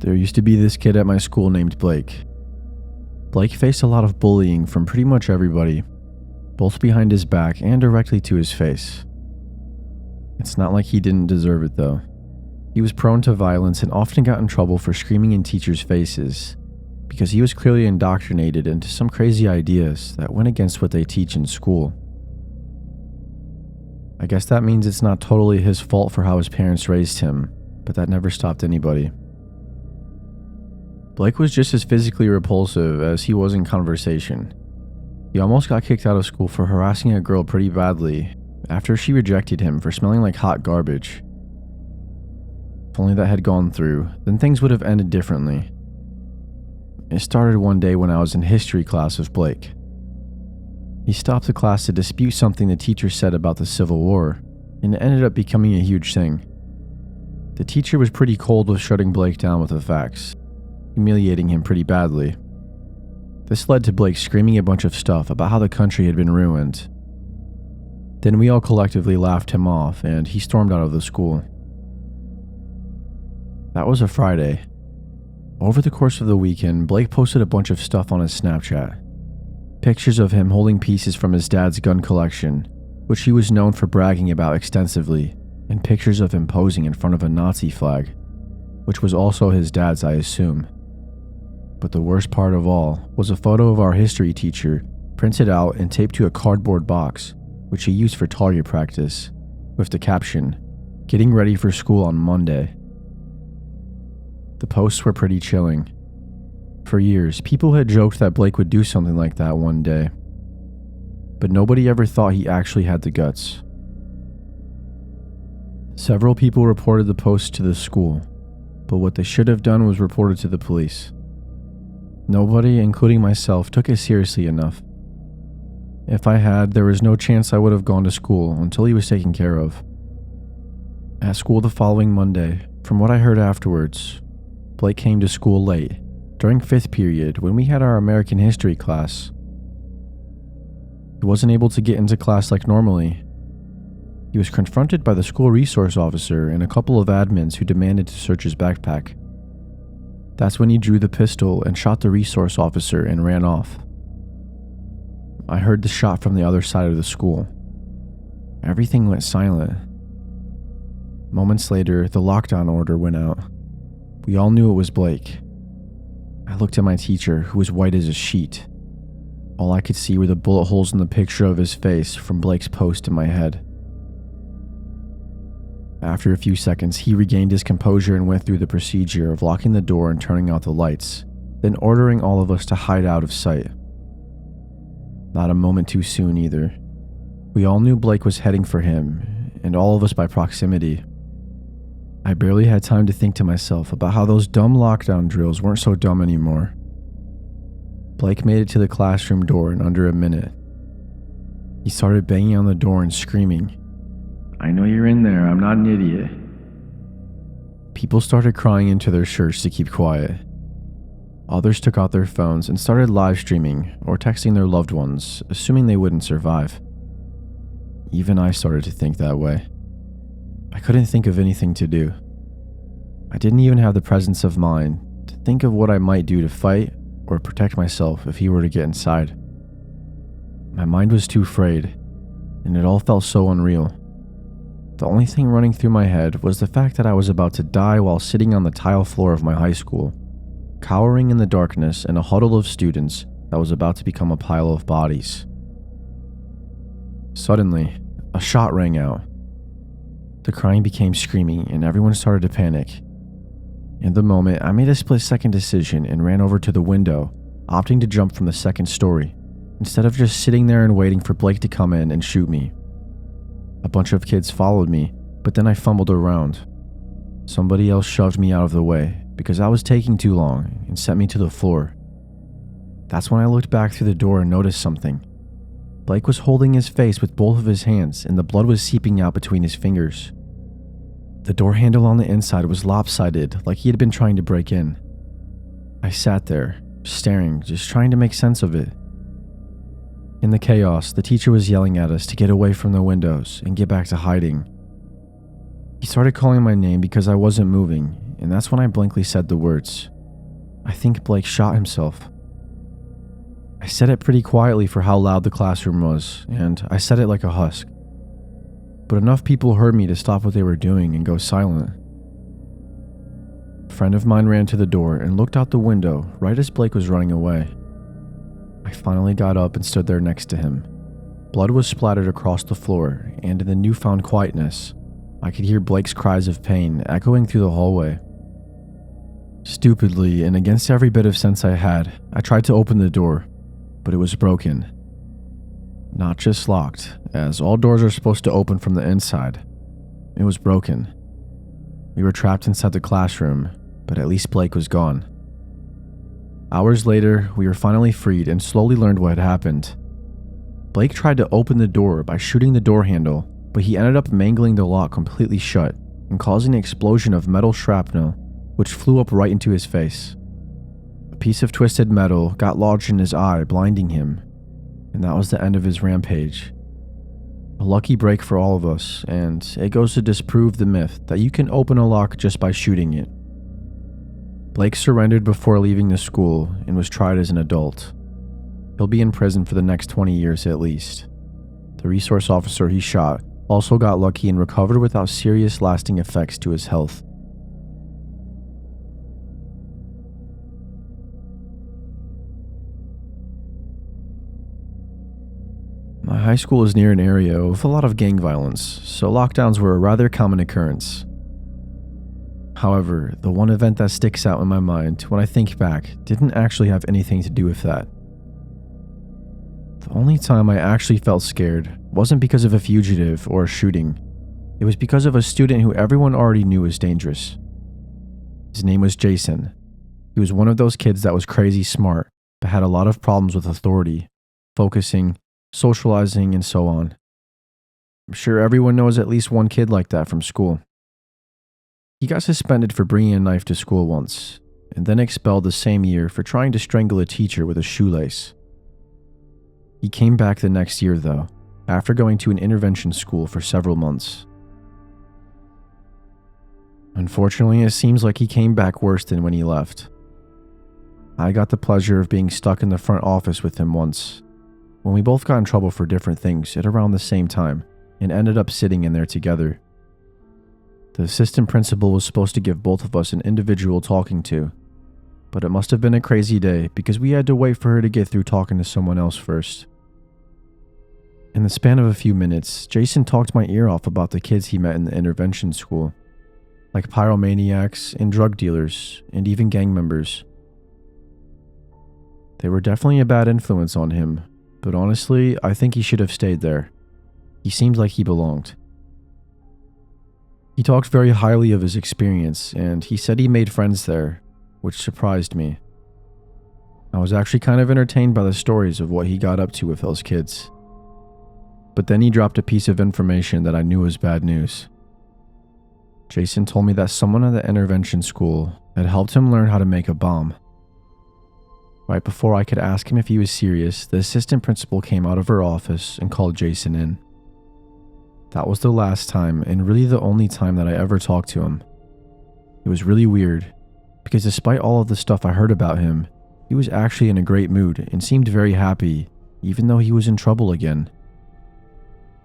There used to be this kid at my school named Blake. Blake faced a lot of bullying from pretty much everybody, both behind his back and directly to his face. It's not like he didn't deserve it though. He was prone to violence and often got in trouble for screaming in teachers' faces because he was clearly indoctrinated into some crazy ideas that went against what they teach in school. I guess that means it's not totally his fault for how his parents raised him, but that never stopped anybody. Blake was just as physically repulsive as he was in conversation. He almost got kicked out of school for harassing a girl pretty badly after she rejected him for smelling like hot garbage. If only that had gone through, then things would have ended differently. It started one day when I was in history class with Blake. He stopped the class to dispute something the teacher said about the Civil War, and it ended up becoming a huge thing. The teacher was pretty cold with shutting Blake down with the facts, humiliating him pretty badly. This led to Blake screaming a bunch of stuff about how the country had been ruined. Then we all collectively laughed him off, and he stormed out of the school. That was a Friday. Over the course of the weekend, Blake posted a bunch of stuff on his Snapchat. Pictures of him holding pieces from his dad's gun collection, which he was known for bragging about extensively, and pictures of him posing in front of a Nazi flag, which was also his dad's, I assume. But the worst part of all was a photo of our history teacher printed out and taped to a cardboard box, which he used for target practice, with the caption, "Getting ready for school on Monday." The posts were pretty chilling. For years, people had joked that Blake would do something like that one day, but nobody ever thought he actually had the guts. Several people reported the posts to the school, but what they should have done was report it to the police. Nobody, including myself, took it seriously enough. If I had, there was no chance I would have gone to school until he was taken care of. At school the following Monday, from what I heard afterwards, Blake came to school late, during 5th period when we had our American history class. He wasn't able to get into class like normally. He was confronted by the school resource officer and a couple of admins who demanded to search his backpack. That's when he drew the pistol and shot the resource officer and ran off. I heard the shot from the other side of the school. Everything went silent. Moments later, the lockdown order went out. We all knew it was Blake. I looked at my teacher, who was white as a sheet. All I could see were the bullet holes in the picture of his face from Blake's post in my head. After a few seconds, he regained his composure and went through the procedure of locking the door and turning out the lights, then ordering all of us to hide out of sight. Not a moment too soon either. We all knew Blake was heading for him, and all of us by proximity. I barely had time to think to myself about how those dumb lockdown drills weren't so dumb anymore. Blake made it to the classroom door in under a minute. He started banging on the door and screaming, "I know you're in there, I'm not an idiot." People started crying into their shirts to keep quiet. Others took out their phones and started live streaming or texting their loved ones, assuming they wouldn't survive. Even I started to think that way. I couldn't think of anything to do. I didn't even have the presence of mind to think of what I might do to fight or protect myself if he were to get inside. My mind was too frayed, and it all felt so unreal. The only thing running through my head was the fact that I was about to die while sitting on the tile floor of my high school, cowering in the darkness in a huddle of students that was about to become a pile of bodies. Suddenly, a shot rang out. The crying became screaming and everyone started to panic. In the moment, I made a split-second decision and ran over to the window, opting to jump from the second story, instead of just sitting there and waiting for Blake to come in and shoot me. A bunch of kids followed me, but then I fumbled around. Somebody else shoved me out of the way because I was taking too long and sent me to the floor. That's when I looked back through the door and noticed something. Blake was holding his face with both of his hands and the blood was seeping out between his fingers. The door handle on the inside was lopsided, like he had been trying to break in. I sat there, staring, just trying to make sense of it. In the chaos, the teacher was yelling at us to get away from the windows and get back to hiding. He started calling my name because I wasn't moving, and that's when I blankly said the words, "I think Blake shot himself." I said it pretty quietly for how loud the classroom was, and I said it like a husk. But enough people heard me to stop what they were doing and go silent. A friend of mine ran to the door and looked out the window right as Blake was running away. I finally got up and stood there next to him. Blood was splattered across the floor, and in the newfound quietness, I could hear Blake's cries of pain echoing through the hallway. Stupidly, and against every bit of sense I had, I tried to open the door, but it was broken. Not just locked, as all doors are supposed to open from the inside. It was broken. We were trapped inside the classroom, but at least Blake was gone. Hours later, we were finally freed and slowly learned what had happened. Blake tried to open the door by shooting the door handle, but he ended up mangling the lock completely shut and causing an explosion of metal shrapnel, which flew up right into his face. A piece of twisted metal got lodged in his eye, blinding him, and that was the end of his rampage. A lucky break for all of us, and it goes to disprove the myth that you can open a lock just by shooting it. Blake surrendered before leaving the school and was tried as an adult. He'll be in prison for the next 20 years at least. The resource officer he shot also got lucky and recovered without serious lasting effects to his health. My high school is near an area with a lot of gang violence, so lockdowns were a rather common occurrence. However, the one event that sticks out in my mind when I think back didn't actually have anything to do with that. The only time I actually felt scared wasn't because of a fugitive or a shooting. It was because of a student who everyone already knew was dangerous. His name was Jason. He was one of those kids that was crazy smart, but had a lot of problems with authority, focusing, socializing, and so on. I'm sure everyone knows at least one kid like that from school. He got suspended for bringing a knife to school once, and then expelled the same year for trying to strangle a teacher with a shoelace. He came back the next year though, after going to an intervention school for several months. Unfortunately, it seems like he came back worse than when he left. I got the pleasure of being stuck in the front office with him once, when we both got in trouble for different things at around the same time and ended up sitting in there together. The assistant principal was supposed to give both of us an individual talking to, but it must have been a crazy day because we had to wait for her to get through talking to someone else first. In the span of a few minutes, Jason talked my ear off about the kids he met in the intervention school, like pyromaniacs and drug dealers and even gang members. They were definitely a bad influence on him, but honestly, I think he should have stayed there. He seemed like he belonged. He talked very highly of his experience, and he said he made friends there, which surprised me. I was actually kind of entertained by the stories of what he got up to with those kids. But then he dropped a piece of information that I knew was bad news. Jason told me that someone at the intervention school had helped him learn how to make a bomb. Right before I could ask him if he was serious, the assistant principal came out of her office and called Jason in. That was the last time, and really the only time that I ever talked to him. It was really weird, because despite all of the stuff I heard about him, he was actually in a great mood and seemed very happy, even though he was in trouble again.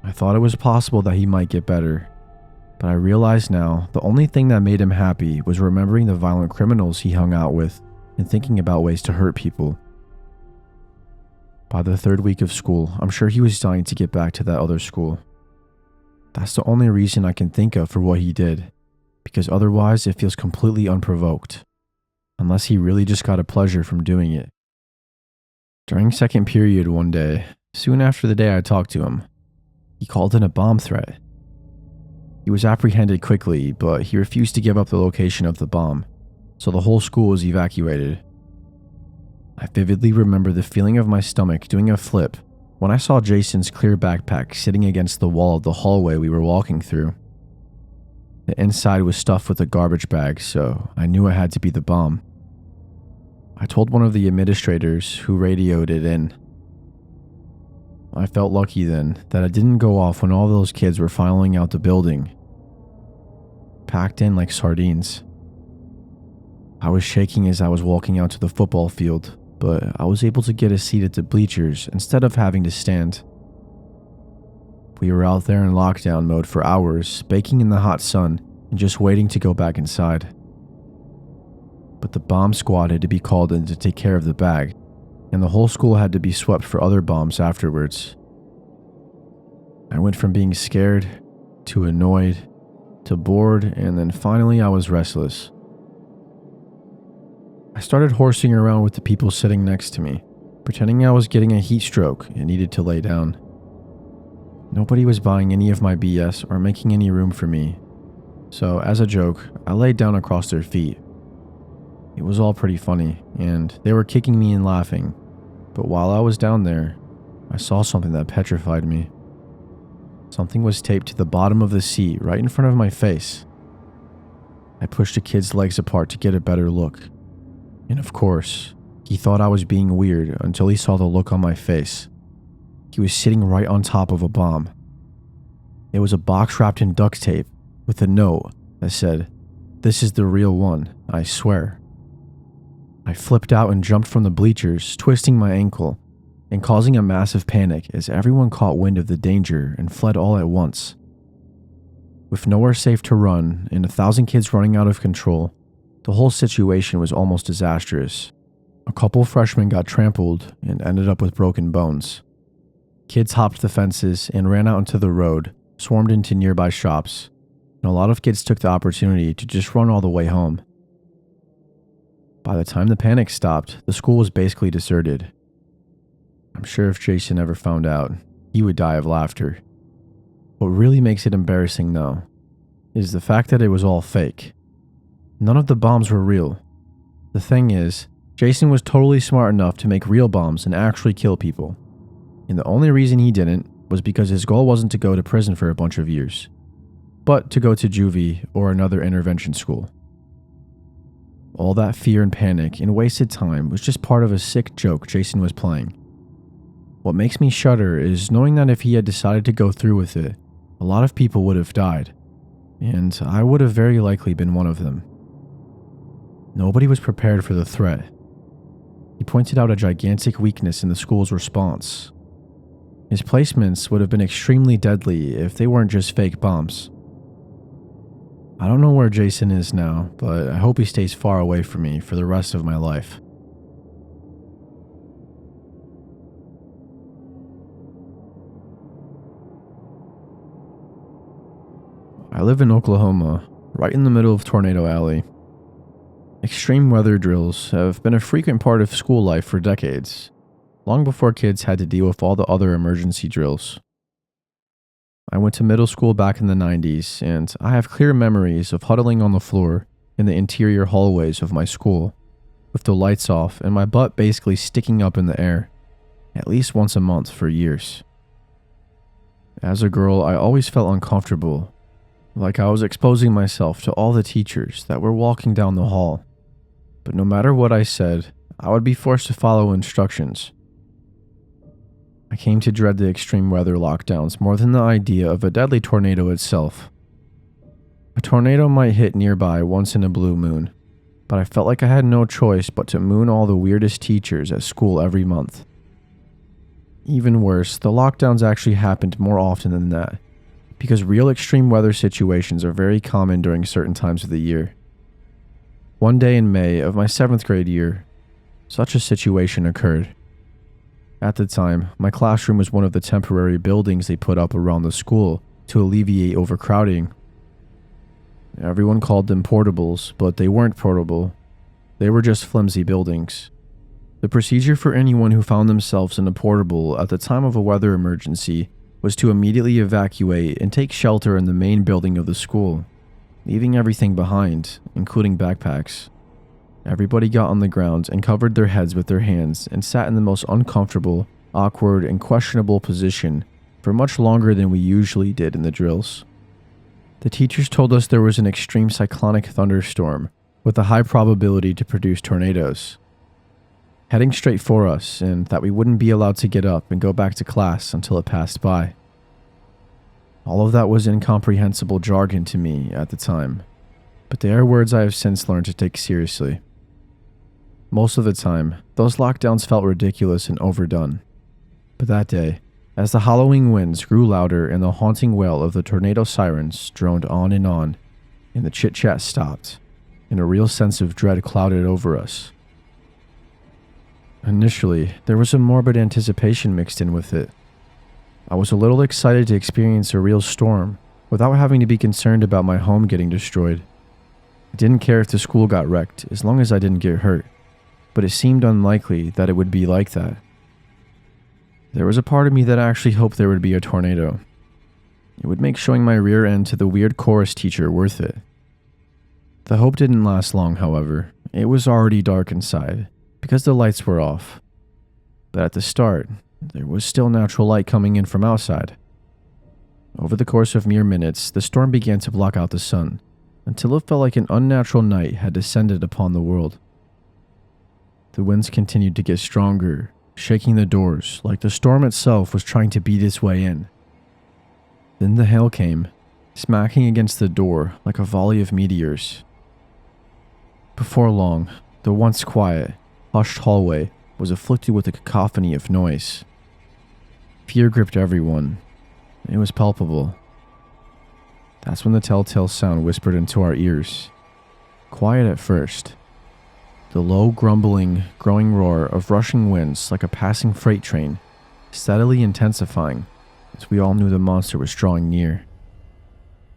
I thought it was possible that he might get better, but I realize now the only thing that made him happy was remembering the violent criminals he hung out with and thinking about ways to hurt people. By the third week of school, I'm sure he was dying to get back to that other school. That's the only reason I can think of for what he did, because otherwise it feels completely unprovoked, unless he really just got a pleasure from doing it. During second period one day, soon after the day I talked to him, he called in a bomb threat. He was apprehended quickly, but he refused to give up the location of the bomb, so the whole school was evacuated. I vividly remember the feeling of my stomach doing a flip when I saw Jason's clear backpack sitting against the wall of the hallway we were walking through. The inside was stuffed with a garbage bag, so I knew it had to be the bomb. I told one of the administrators, who radioed it in. I felt lucky then that it didn't go off when all those kids were filing out the building, packed in like sardines. I was shaking as I was walking out to the football field, but I was able to get a seat at the bleachers instead of having to stand. We were out there in lockdown mode for hours, baking in the hot sun and just waiting to go back inside. But the bomb squad had to be called in to take care of the bag, and the whole school had to be swept for other bombs afterwards. I went from being scared to annoyed to bored, and then finally I was restless. I started horsing around with the people sitting next to me, pretending I was getting a heat stroke and needed to lay down. Nobody was buying any of my BS or making any room for me, so as a joke, I laid down across their feet. It was all pretty funny, and they were kicking me and laughing, but while I was down there, I saw something that petrified me. Something was taped to the bottom of the seat right in front of my face. I pushed a kid's legs apart to get a better look, and of course, he thought I was being weird until he saw the look on my face. He was sitting right on top of a bomb. It was a box wrapped in duct tape with a note that said, "This is the real one, I swear." I flipped out and jumped from the bleachers, twisting my ankle and causing a massive panic as everyone caught wind of the danger and fled all at once. With nowhere safe to run and 1,000 kids running out of control, the whole situation was almost disastrous. A couple freshmen got trampled and ended up with broken bones. Kids hopped the fences and ran out into the road, swarmed into nearby shops, and a lot of kids took the opportunity to just run all the way home. By the time the panic stopped, the school was basically deserted. I'm sure if Jason ever found out, he would die of laughter. What really makes it embarrassing, though, is the fact that it was all fake. None of the bombs were real. The thing is, Jason was totally smart enough to make real bombs and actually kill people. And the only reason he didn't was because his goal wasn't to go to prison for a bunch of years, but to go to juvie or another intervention school. All that fear and panic and wasted time was just part of a sick joke Jason was playing. What makes me shudder is knowing that if he had decided to go through with it, a lot of people would have died, and I would have very likely been one of them. Nobody was prepared for the threat. He pointed out a gigantic weakness in the school's response. His placements would have been extremely deadly if they weren't just fake bombs. I don't know where Jason is now, but I hope he stays far away from me for the rest of my life. I live in Oklahoma, right in the middle of Tornado Alley. Extreme weather drills have been a frequent part of school life for decades, long before kids had to deal with all the other emergency drills. I went to middle school back in the 90s, and I have clear memories of huddling on the floor in the interior hallways of my school, with the lights off and my butt basically sticking up in the air, at least once a month for years. As a girl, I always felt uncomfortable, like I was exposing myself to all the teachers that were walking down the hall. But no matter what I said, I would be forced to follow instructions. I came to dread the extreme weather lockdowns more than the idea of a deadly tornado itself. A tornado might hit nearby once in a blue moon, but I felt like I had no choice but to moon all the weirdest teachers at school every month. Even worse, the lockdowns actually happened more often than that, because real extreme weather situations are very common during certain times of the year. One day in May of my 7th grade year, such a situation occurred. At the time, my classroom was one of the temporary buildings they put up around the school to alleviate overcrowding. Everyone called them portables, but they weren't portable. They were just flimsy buildings. The procedure for anyone who found themselves in a portable at the time of a weather emergency was to immediately evacuate and take shelter in the main building of the school, leaving everything behind, including backpacks. Everybody got on the ground and covered their heads with their hands and sat in the most uncomfortable, awkward, and questionable position for much longer than we usually did in the drills. The teachers told us there was an extreme cyclonic thunderstorm with a high probability to produce tornadoes, heading straight for us, and that we wouldn't be allowed to get up and go back to class until it passed by. All of that was incomprehensible jargon to me at the time, but they are words I have since learned to take seriously. Most of the time, those lockdowns felt ridiculous and overdone. But that day, as the howling winds grew louder and the haunting wail of the tornado sirens droned on, and the chit-chat stopped, and a real sense of dread clouded over us. Initially, there was a morbid anticipation mixed in with it. I was a little excited to experience a real storm without having to be concerned about my home getting destroyed. I didn't care if the school got wrecked as long as I didn't get hurt, but it seemed unlikely that it would be like that. There was a part of me that actually hoped there would be a tornado. It would make showing my rear end to the weird chorus teacher worth it. The hope didn't last long, however. It was already dark inside, because the lights were off. But at the start, there was still natural light coming in from outside. Over the course of mere minutes, the storm began to block out the sun, until it felt like an unnatural night had descended upon the world. The winds continued to get stronger, shaking the doors like the storm itself was trying to beat its way in. Then the hail came, smacking against the door like a volley of meteors. Before long, the once quiet, hushed hallway was afflicted with a cacophony of noise. Fear gripped everyone. It was palpable. That's when the telltale sound whispered into our ears. Quiet at first. The low, grumbling, growing roar of rushing winds like a passing freight train, steadily intensifying as we all knew the monster was drawing near.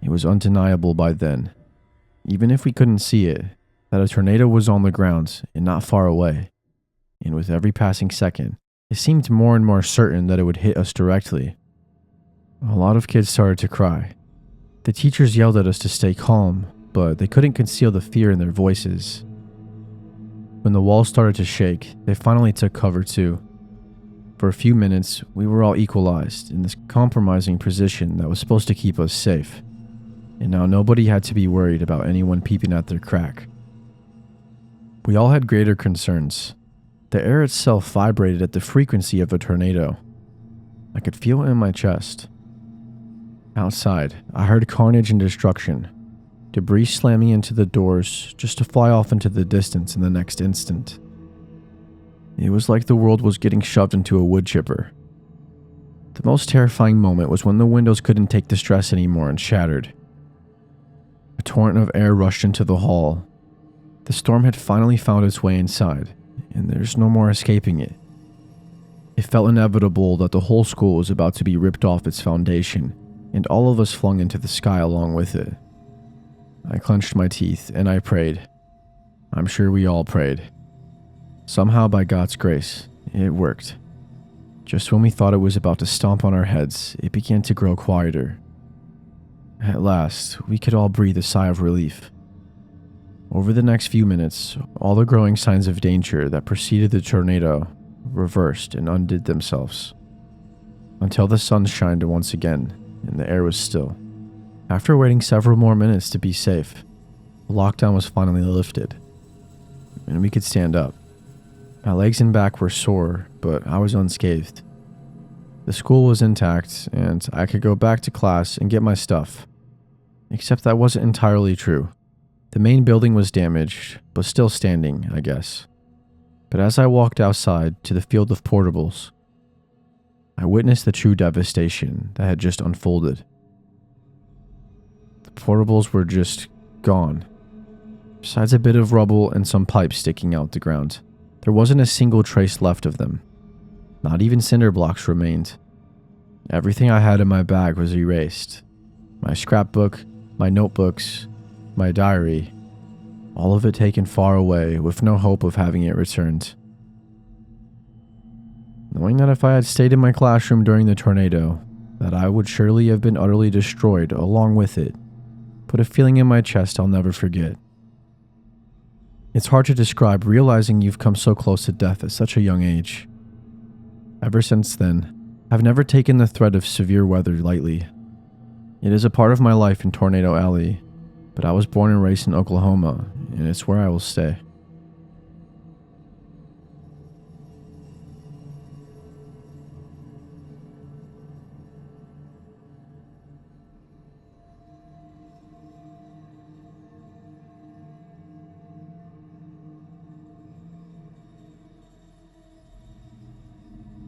It was undeniable by then, even if we couldn't see it, that a tornado was on the ground and not far away. And with every passing second, it seemed more and more certain that it would hit us directly. A lot of kids started to cry. The teachers yelled at us to stay calm, but they couldn't conceal the fear in their voices. When the walls started to shake, they finally took cover too. For a few minutes, we were all equalized in this compromising position that was supposed to keep us safe. And now nobody had to be worried about anyone peeping at their crack. We all had greater concerns. The air itself vibrated at the frequency of a tornado. I could feel it in my chest. Outside, I heard carnage and destruction. Debris slamming into the doors just to fly off into the distance in the next instant. It was like the world was getting shoved into a wood chipper. The most terrifying moment was when the windows couldn't take the stress anymore and shattered. A torrent of air rushed into the hall. The storm had finally found its way inside, and there's no more escaping it. It felt inevitable that the whole school was about to be ripped off its foundation, and all of us flung into the sky along with it. I clenched my teeth and I prayed. I'm sure we all prayed. Somehow, by God's grace, it worked. Just when we thought it was about to stomp on our heads, it began to grow quieter. At last, we could all breathe a sigh of relief. Over the next few minutes, all the growing signs of danger that preceded the tornado reversed and undid themselves, until the sun shined once again and the air was still. After waiting several more minutes to be safe, the lockdown was finally lifted, and we could stand up. My legs and back were sore, but I was unscathed. The school was intact, and I could go back to class and get my stuff. Except that wasn't entirely true. The main building was damaged, but still standing, I guess. But as I walked outside to the field of portables, I witnessed the true devastation that had just unfolded. The portables were just gone. Besides a bit of rubble and some pipes sticking out the ground, there wasn't a single trace left of them. Not even cinder blocks remained. Everything I had in my bag was erased. My scrapbook, my notebooks, my diary, all of it taken far away with no hope of having it returned. Knowing that if I had stayed in my classroom during the tornado, that I would surely have been utterly destroyed along with it, put a feeling in my chest I'll never forget. It's hard to describe realizing you've come so close to death at such a young age. Ever since then, I've never taken the threat of severe weather lightly. It is a part of my life in Tornado Alley, but I was born and raised in Oklahoma, and it's where I will stay.